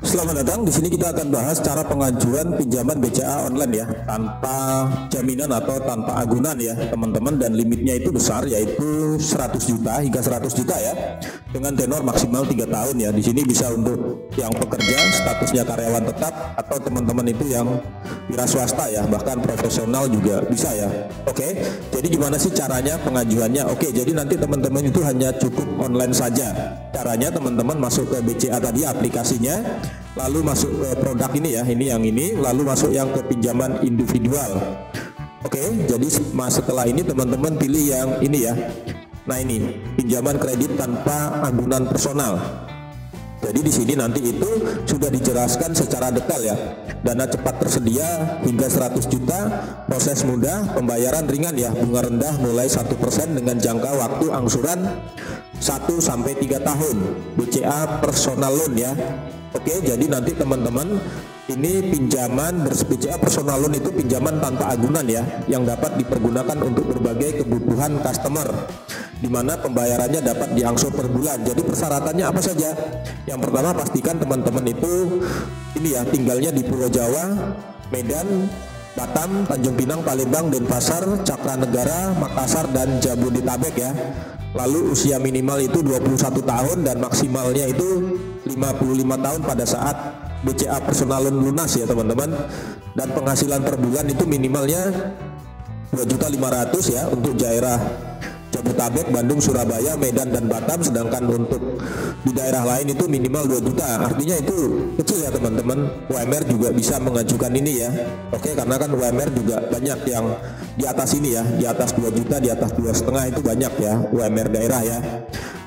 Selamat datang. Di sini kita akan bahas cara pengajuan pinjaman BCA online ya, tanpa jaminan atau tanpa agunan ya, teman-teman, dan limitnya itu besar, yaitu 100 juta hingga 100 juta ya, dengan tenor maksimal 3 tahun ya. Di sini bisa untuk yang pekerja, statusnya karyawan tetap, atau teman-teman itu yang wira swasta ya, bahkan profesional juga bisa ya. Oke, jadi gimana sih caranya pengajuannya? Oke, jadi nanti teman-teman itu hanya cukup online saja. Caranya teman-teman masuk ke BCA tadi aplikasinya, lalu masuk ke produk ini ya, ini yang ini, lalu masuk yang ke pinjaman individual. Oke, jadi setelah ini teman-teman pilih yang ini ya. Nah ini pinjaman kredit tanpa agunan personal. Jadi di sini nanti itu sudah dijelaskan secara detail ya. Dana cepat tersedia hingga 100 juta, proses mudah, pembayaran ringan ya, bunga rendah mulai 1% dengan jangka waktu angsuran 1 sampai 3 tahun. BCA personal loan ya. Oke, jadi nanti teman-teman ini pinjaman BCA personal loan itu pinjaman tanpa agunan ya, yang dapat dipergunakan untuk berbagai kebutuhan customer, di mana pembayarannya dapat diangsur per bulan. Jadi persyaratannya apa saja? Yang pertama, pastikan teman-teman itu ini ya, tinggalnya di Pulau Jawa, Medan, Batam, Tanjung Pinang, Palembang, Denpasar, Cakranegara, Makassar, dan Jabodetabek ya. Lalu usia minimal itu 21 tahun dan maksimalnya itu 55 tahun pada saat BCA personal loan lunas ya teman-teman. Dan penghasilan per bulan itu minimalnya 2.500.000 ya untuk daerah Jabodetabek, Bandung, Surabaya, Medan, dan Batam. Sedangkan untuk di daerah lain itu minimal 2 juta. Artinya itu kecil ya teman-teman. UMR juga bisa mengajukan ini ya. Oke, karena kan UMR juga banyak yang di atas ini ya, di atas 2 juta, di atas 2,5 itu banyak ya UMR daerah ya.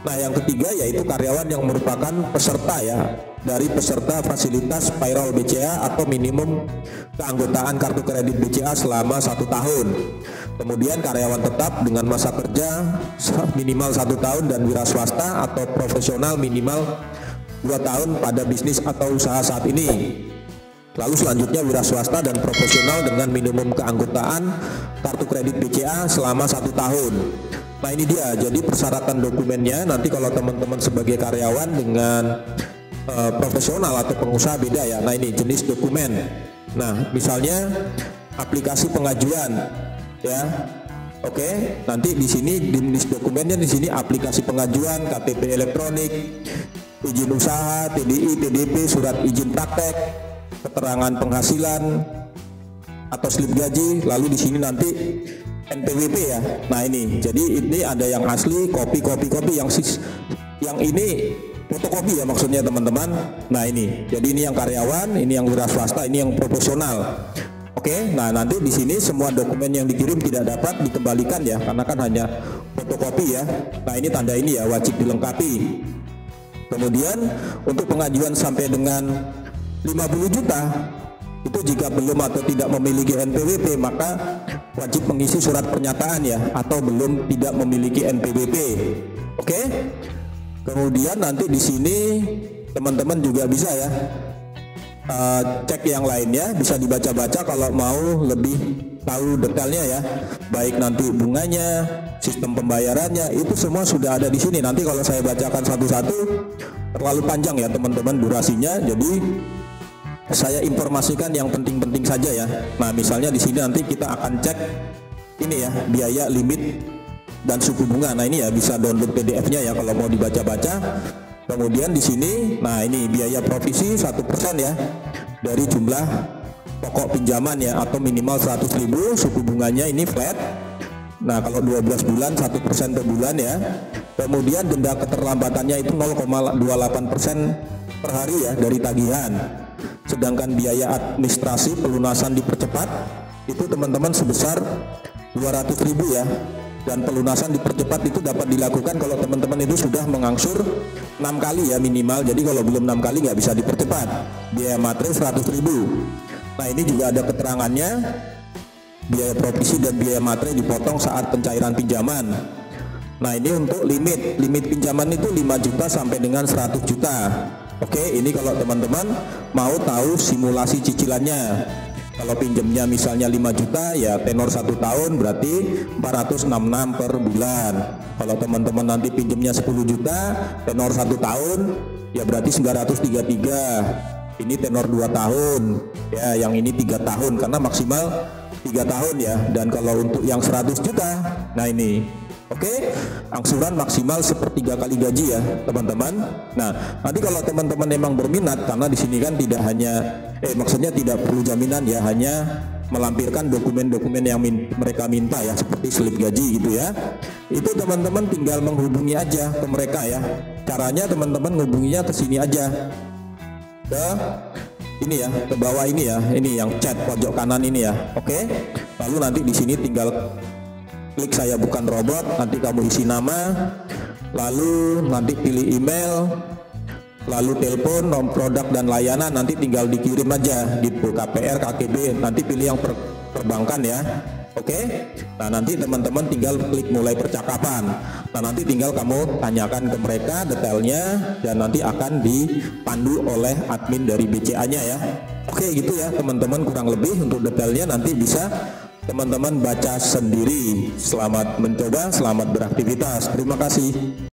Nah yang ketiga yaitu karyawan yang merupakan peserta ya, dari peserta fasilitas payroll BCA atau minimum keanggotaan kartu kredit BCA selama 1 tahun. Kemudian karyawan tetap dengan masa kerja minimal 1 tahun dan wira swasta atau profesional minimal 2 tahun pada bisnis atau usaha saat ini. Lalu selanjutnya wira swasta dan profesional dengan minimum keanggotaan kartu kredit BCA selama 1 tahun. Nah ini dia, jadi persyaratan dokumennya nanti kalau teman-teman sebagai karyawan dengan profesional atau pengusaha beda ya. Nah ini jenis dokumen. Nah misalnya aplikasi pengajuan ya. Oke, nanti di sini jenis dokumennya di sini aplikasi pengajuan, KTP elektronik, izin usaha, TDI, TDP, surat izin praktek, keterangan penghasilan atau slip gaji. Lalu di sini nanti NPWP ya. Nah ini, jadi ini ada yang asli, kopi yang ini fotokopi ya maksudnya teman-teman. Nah ini, jadi ini yang karyawan, ini yang wira swasta, ini yang profesional. Oke, nah nanti di sini semua dokumen yang dikirim tidak dapat dikembalikan ya, karena kan hanya fotokopi ya. Nah ini tanda ini ya, wajib dilengkapi. Kemudian untuk pengajuan sampai dengan 50 juta itu jika belum atau tidak memiliki NPWP maka wajib mengisi surat pernyataan ya, atau belum tidak memiliki NPWP. Oke. Kemudian nanti di sini teman-teman juga bisa ya cek yang lainnya, bisa dibaca-baca kalau mau lebih tahu detailnya ya, baik nanti bunganya, sistem pembayarannya, itu semua sudah ada di sini. Nanti kalau saya bacakan satu-satu terlalu panjang ya teman-teman durasinya, jadi saya informasikan yang penting-penting saja ya. Nah misalnya di sini nanti kita akan cek ini ya, biaya, limit, dan suku bunga. Nah ini ya bisa download PDF-nya ya kalau mau dibaca-baca. Kemudian di sini, nah ini biaya provisi 1% ya dari jumlah pokok pinjaman ya, atau minimal 100.000. Suku bunganya ini flat. Nah kalau 12 bulan 1% per bulan ya. Kemudian denda keterlambatannya itu 0,28% per hari ya dari tagihan. Sedangkan biaya administrasi pelunasan dipercepat itu teman-teman sebesar 200.000 ya. Dan pelunasan dipercepat itu dapat dilakukan kalau teman-teman itu sudah mengangsur 6 kali ya minimal. Jadi kalau belum 6 kali nggak bisa dipercepat. Biaya materai 100.000. Nah ini juga ada keterangannya, biaya provisi dan biaya materai dipotong saat pencairan pinjaman. Nah ini untuk limit pinjaman itu 5 juta sampai dengan 100 juta. Oke, ini kalau teman-teman mau tahu simulasi cicilannya. Kalau pinjamnya misalnya 5 juta ya tenor 1 tahun berarti 466 per bulan. Kalau teman-teman nanti pinjamnya 10 juta tenor 1 tahun ya berarti 933. ini tenor 2 tahun ya, yang ini 3 tahun karena maksimal 3 tahun ya. Dan kalau untuk yang 100 juta, nah ini oke, angsuran maksimal 1/3 kali gaji ya teman-teman. Nah, nanti kalau teman-teman memang berminat, karena di sini kan tidak hanya maksudnya tidak perlu jaminan ya, hanya melampirkan dokumen-dokumen yang mereka minta ya, seperti slip gaji gitu ya. Itu teman-teman tinggal menghubungi aja ke mereka ya. Caranya teman-teman menghubunginya ke sini aja. Ke ini ya, ke bawah ini ya. Ini yang chat pojok kanan ini ya. Oke. Lalu nanti di sini tinggal klik saya bukan robot, nanti kamu isi nama, lalu nanti pilih email, lalu telepon, nomor produk dan layanan, nanti tinggal dikirim aja di KPR, KKB, nanti pilih yang perbankan ya. Oke. Nah, nanti teman-teman tinggal klik mulai percakapan. Nah, nanti tinggal kamu tanyakan ke mereka detailnya dan nanti akan dipandu oleh admin dari BCA-nya ya. Oke, gitu ya teman-teman, kurang lebih untuk detailnya nanti bisa teman-teman baca sendiri. Selamat mencoba, selamat beraktivitas. Terima kasih.